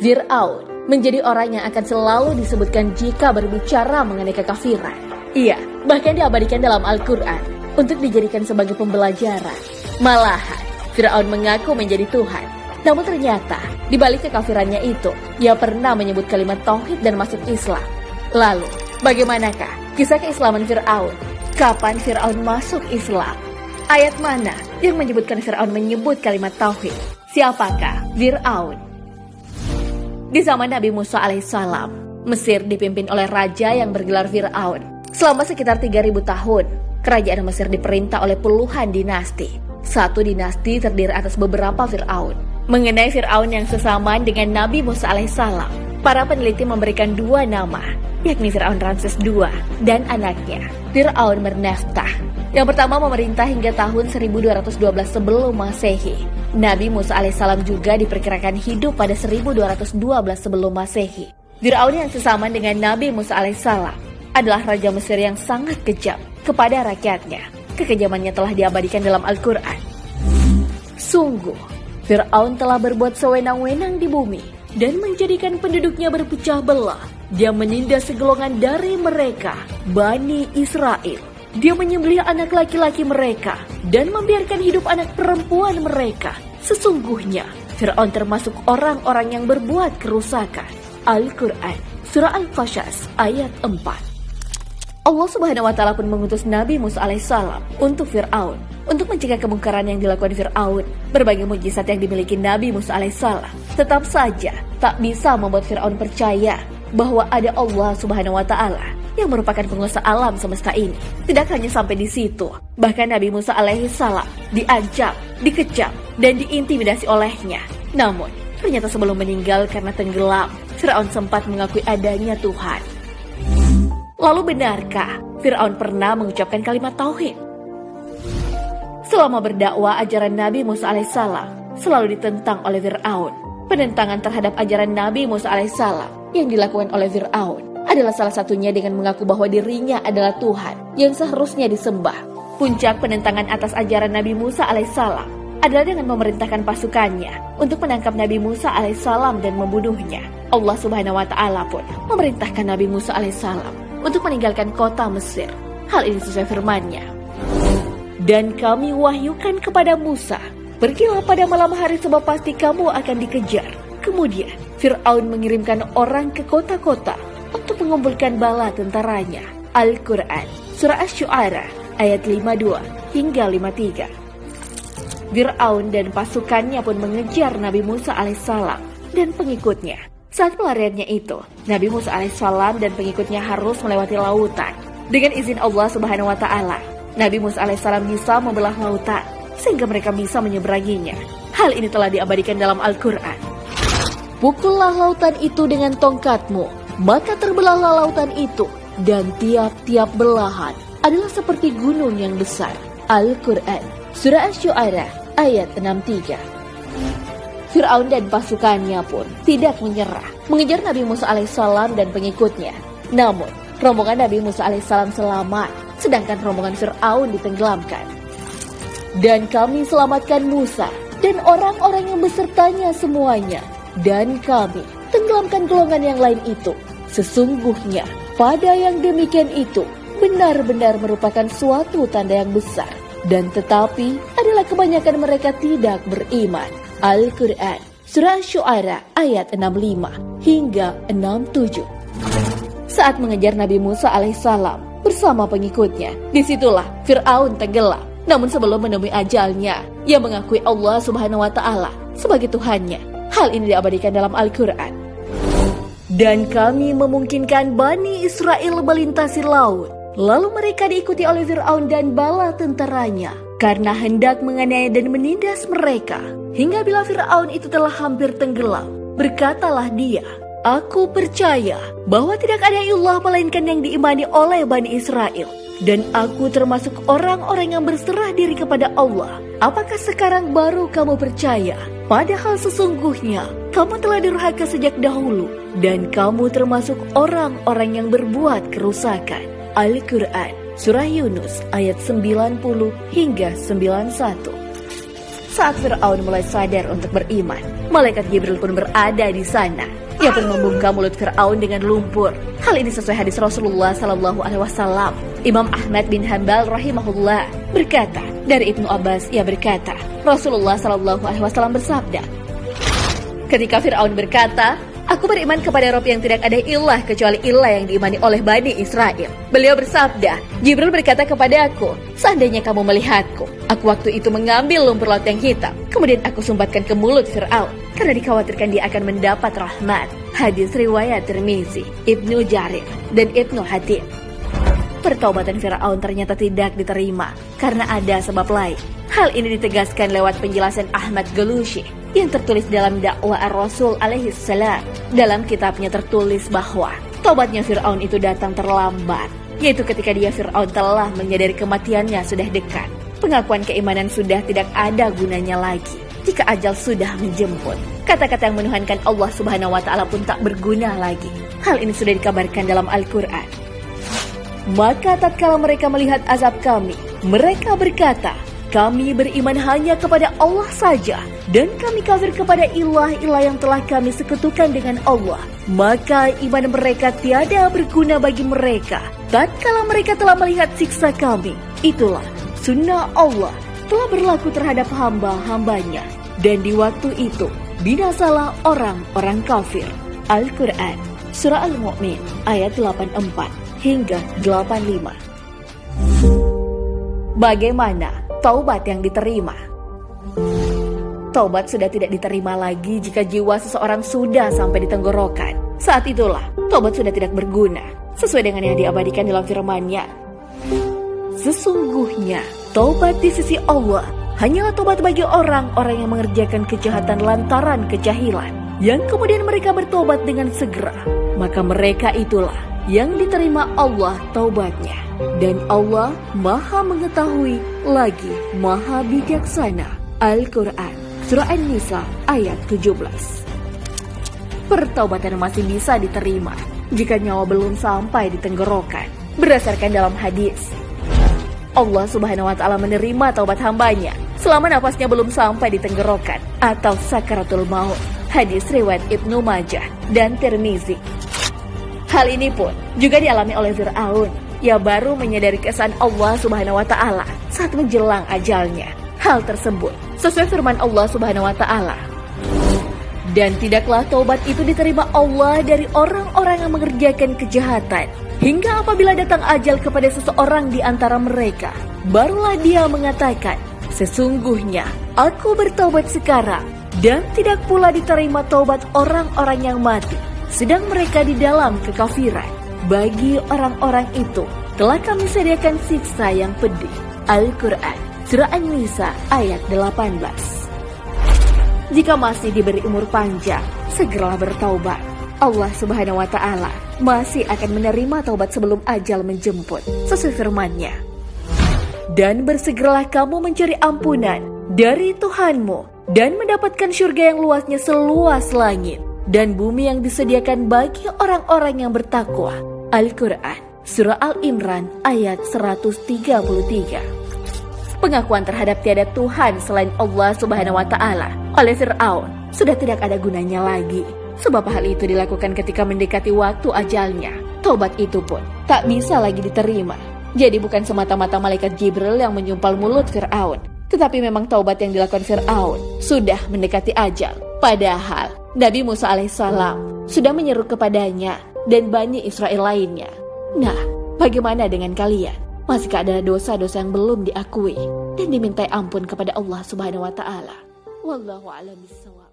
Fir'aun menjadi orang yang akan selalu disebutkan jika berbicara mengenai kekafiran. Ia bahkan diabadikan dalam Al-Quran untuk dijadikan sebagai pembelajaran. Malahan, Fir'aun mengaku menjadi Tuhan. Namun ternyata, di balik kekafirannya itu, ia pernah menyebut kalimat tauhid dan masuk Islam. Lalu, bagaimanakah kisah keislaman Fir'aun? Kapan Fir'aun masuk Islam? Ayat mana yang menyebutkan Fir'aun menyebut kalimat tauhid? Siapakah Fir'aun? Di zaman Nabi Musa alaihissalam, Mesir dipimpin oleh raja yang bergelar Fir'aun. Selama sekitar 3.000 tahun, kerajaan Mesir diperintah oleh puluhan dinasti. Satu dinasti terdiri atas beberapa Fir'aun. Mengenai Fir'aun yang sesamaan dengan Nabi Musa alaihissalam, para peneliti memberikan 2 nama, yakni Fir'aun Ramses II dan anaknya, Fir'aun Merneftah. Yang pertama memerintah hingga tahun 1212 sebelum Masehi. Nabi Musa alaihissalam juga diperkirakan hidup pada 1212 sebelum Masehi. Fir'aun yang sesama dengan Nabi Musa alaihissalam adalah raja Mesir yang sangat kejam kepada rakyatnya. Kekejamannya telah diabadikan dalam Al-Quran. Sungguh, Fir'aun telah berbuat sewenang-wenang di bumi dan menjadikan penduduknya berpecah belah. Dia menindas segolongan dari mereka, Bani Israel. Dia menyembelih anak laki-laki mereka dan membiarkan hidup anak perempuan mereka. Sesungguhnya, Fir'aun termasuk orang-orang yang berbuat kerusakan. Al-Quran, Surah Al-Qasas, ayat 4. Allah Subhanahu wa Ta'ala pun mengutus Nabi Musa alaihissalam untuk Fir'aun, untuk mencegah kemungkaran yang dilakukan Fir'aun. Berbagai mukjizat yang dimiliki Nabi Musa alaihissalam tetap saja tak bisa membuat Fir'aun percaya bahwa ada Allah Subhanahu wa Ta'ala yang merupakan penguasa alam semesta ini. Tidak hanya sampai di situ, bahkan Nabi Musa alaihissalam diancam, dikecam, dan diintimidasi olehnya. Namun, ternyata sebelum meninggal karena tenggelam, Fir'aun sempat mengakui adanya Tuhan. Lalu benarkah Fir'aun pernah mengucapkan kalimat tauhid? Selama berdakwah, ajaran Nabi Musa alaihissalam selalu ditentang oleh Fir'aun. Penentangan terhadap ajaran Nabi Musa alaihissalam yang dilakukan oleh Fir'aun adalah salah satunya dengan mengaku bahwa dirinya adalah Tuhan yang seharusnya disembah. Puncak penentangan atas ajaran Nabi Musa alaihissalam adalah dengan memerintahkan pasukannya untuk menangkap Nabi Musa alaihissalam dan membunuhnya. Allah Subhanahu wa Ta'ala pun memerintahkan Nabi Musa alaihissalam untuk meninggalkan kota Mesir. Hal ini sesuai firman-Nya. Dan kami wahyukan kepada Musa, pergilah pada malam hari sebab pasti kamu akan dikejar. Kemudian Fir'aun mengirimkan orang ke kota-kota untuk mengumpulkan bala tentaranya. Al-Quran, Surah Asy-Syu'ara, ayat 52 hingga 53. Fir'aun dan pasukannya pun mengejar Nabi Musa alaihissalam dan pengikutnya. Saat pelariannya itu, Nabi Musa alaihissalam dan pengikutnya harus melewati lautan. Dengan izin Allah Subhanahu wa Ta'ala, Nabi Musa alaihissalam bisa membelah lautan sehingga mereka bisa menyeberanginya. Hal ini telah diabadikan dalam Al-Quran. Pukullah lautan itu dengan tongkatmu, maka terbelahlah lautan itu, dan tiap-tiap belahan adalah seperti gunung yang besar. Al-Quran, Surah Asy-Syu'ara, ayat 63. Fir'aun dan pasukannya pun tidak menyerah, mengejar Nabi Musa alaihissalam dan pengikutnya. Namun, rombongan Nabi Musa alaihissalam selamat, sedangkan rombongan Fir'aun ditenggelamkan. Dan kami selamatkan Musa dan orang-orang yang besertanya semuanya, dan kami tenggelamkan golongan yang lain itu. Sesungguhnya pada yang demikian itu benar-benar merupakan suatu tanda yang besar, dan tetapi adalah kebanyakan mereka tidak beriman. Al-Quran, Surah Asy-Syu'ara, ayat 65 hingga 67. Saat mengejar Nabi Musa alaihissalam bersama pengikutnya, disitulah Fir'aun tenggelam. Namun sebelum menemui ajalnya, ia mengakui Allah Subhanahu wa Ta'ala sebagai Tuhannya. Hal ini diabadikan dalam Al-Quran. Dan kami memungkinkan Bani Israel melintasi laut, lalu mereka diikuti oleh Fir'aun dan bala tentaranya, karena hendak menganiaya dan menindas mereka. Hingga bila Fir'aun itu telah hampir tenggelam, berkatalah dia, Aku percaya bahwa tidak ada ilah melainkan yang diimani oleh Bani Israel, dan aku termasuk orang-orang yang berserah diri kepada Allah. Apakah sekarang baru kamu percaya? Padahal sesungguhnya kamu telah durhaka sejak dahulu, dan kamu termasuk orang-orang yang berbuat kerusakan. Al-Quran, Surah Yunus, ayat 90 hingga 91. Saat Fir'aun mulai sadar untuk beriman, malaikat Jibril pun berada di sana. Ia pun membungkam mulut Fir'aun dengan lumpur. Hal ini sesuai hadis Rasulullah SAW. Imam Ahmad bin Hanbal rahimahullah berkata, dari Ibnu Abbas ia berkata, Rasulullah SAW bersabda, ketika Fir'aun berkata, aku beriman kepada Rabb yang tidak ada ilah kecuali ilah yang diimani oleh Bani Israel. Beliau bersabda, Jibril berkata kepada aku, seandainya kamu melihatku, aku waktu itu mengambil lumpur laut yang hitam, kemudian aku sumbatkan ke mulut Fir'aun, karena dikhawatirkan dia akan mendapat rahmat. Hadis riwayat Tirmizi, Ibnu Jarir, dan Ibnu Hatim. Pertobatan Fir'aun ternyata tidak diterima, karena ada sebab lain. Hal ini ditegaskan lewat penjelasan Ahmad Galushi yang tertulis dalam dakwah Ar-Rasul alaihi salam. Dalam kitabnya tertulis bahwa tobatnya Fir'aun itu datang terlambat, yaitu ketika Fir'aun telah menyadari kematiannya sudah dekat. Pengakuan keimanan sudah tidak ada gunanya lagi jika ajal sudah menjemput. Kata-kata yang menuhankan Allah Subhanahu wa Ta'ala pun tak berguna lagi. Hal ini sudah dikabarkan dalam Al-Quran. Maka tatkala mereka melihat azab kami, mereka berkata, kami beriman hanya kepada Allah saja, dan kami kafir kepada ilah-ilah yang telah kami sekutukan dengan Allah. Maka iman mereka tiada berguna bagi mereka. Tatkala mereka telah melihat siksa kami, itulah sunnah Allah telah berlaku terhadap hamba-hambanya. Dan di waktu itu, binasalah orang-orang kafir. Al-Quran, Surah Al-Mu'min, ayat 84 hingga 85. Bagaimana taubat yang diterima? Taubat sudah tidak diterima lagi jika jiwa seseorang sudah sampai di tenggorokan. Saat itulah taubat sudah tidak berguna, sesuai dengan yang diabadikan dalam firman-Nya. Sesungguhnya taubat di sisi Allah hanyalah taubat bagi orang-orang yang mengerjakan kejahatan lantaran kejahilan, yang kemudian mereka bertobat dengan segera. Maka mereka itulah yang diterima Allah taubatnya. Dan Allah Maha Mengetahui lagi Maha Bijaksana. Al-Quran, Surah An-Nisa, ayat 17. Pertaubatan masih bisa diterima jika nyawa belum sampai di tenggorokan. Berdasarkan dalam hadis, Allah Subhanahu wa Ta'ala menerima taubat hambanya selama nafasnya belum sampai di tenggorokan atau sakaratul maut. Hadis riwayat Ibnu Majah dan Tirmizi. Hal ini pun juga dialami oleh Fir'aun. Ia baru menyadari keesaan Allah Subhanahu wa Ta'ala saat menjelang ajalnya. Hal tersebut sesuai firman Allah Subhanahu wa Ta'ala. Dan tidaklah taubat itu diterima Allah dari orang-orang yang mengerjakan kejahatan, hingga apabila datang ajal kepada seseorang di antara mereka, barulah dia mengatakan, sesungguhnya aku bertaubat sekarang. Dan tidak pula diterima taubat orang-orang yang mati sedang mereka di dalam kekafiran. Bagi orang-orang itu telah kami sediakan siksa yang pedih. Al-Quran, Surah An-Nisa, ayat 18. Jika masih diberi umur panjang, segeralah bertaubat. Allah Subhanahu wa Ta'ala masih akan menerima taubat sebelum ajal menjemput, sesuai firman-Nya. Dan bersegeralah kamu mencari ampunan dari Tuhanmu dan mendapatkan surga yang luasnya seluas langit dan bumi yang disediakan bagi orang-orang yang bertakwa. Al-Quran, Surah Al-Imran, ayat 133. Pengakuan terhadap tiada Tuhan selain Allah Subhanahu wa Ta'ala oleh Fir'aun sudah tidak ada gunanya lagi. Sebab hal itu dilakukan ketika mendekati waktu ajalnya. Taubat itu pun tak bisa lagi diterima. Jadi bukan semata-mata malaikat Jibril yang menyumpal mulut Fir'aun, tetapi memang taubat yang dilakukan Fir'aun sudah mendekati ajal. Padahal Nabi Musa alaihissalam sudah menyeru kepadanya dan Bani Israel lainnya. Nah, bagaimana dengan kalian? Masihkah ada dosa-dosa yang belum diakui dan dimintai ampun kepada Allah Subhanahu wa Ta'ala? Wallahu a'lam bishawab.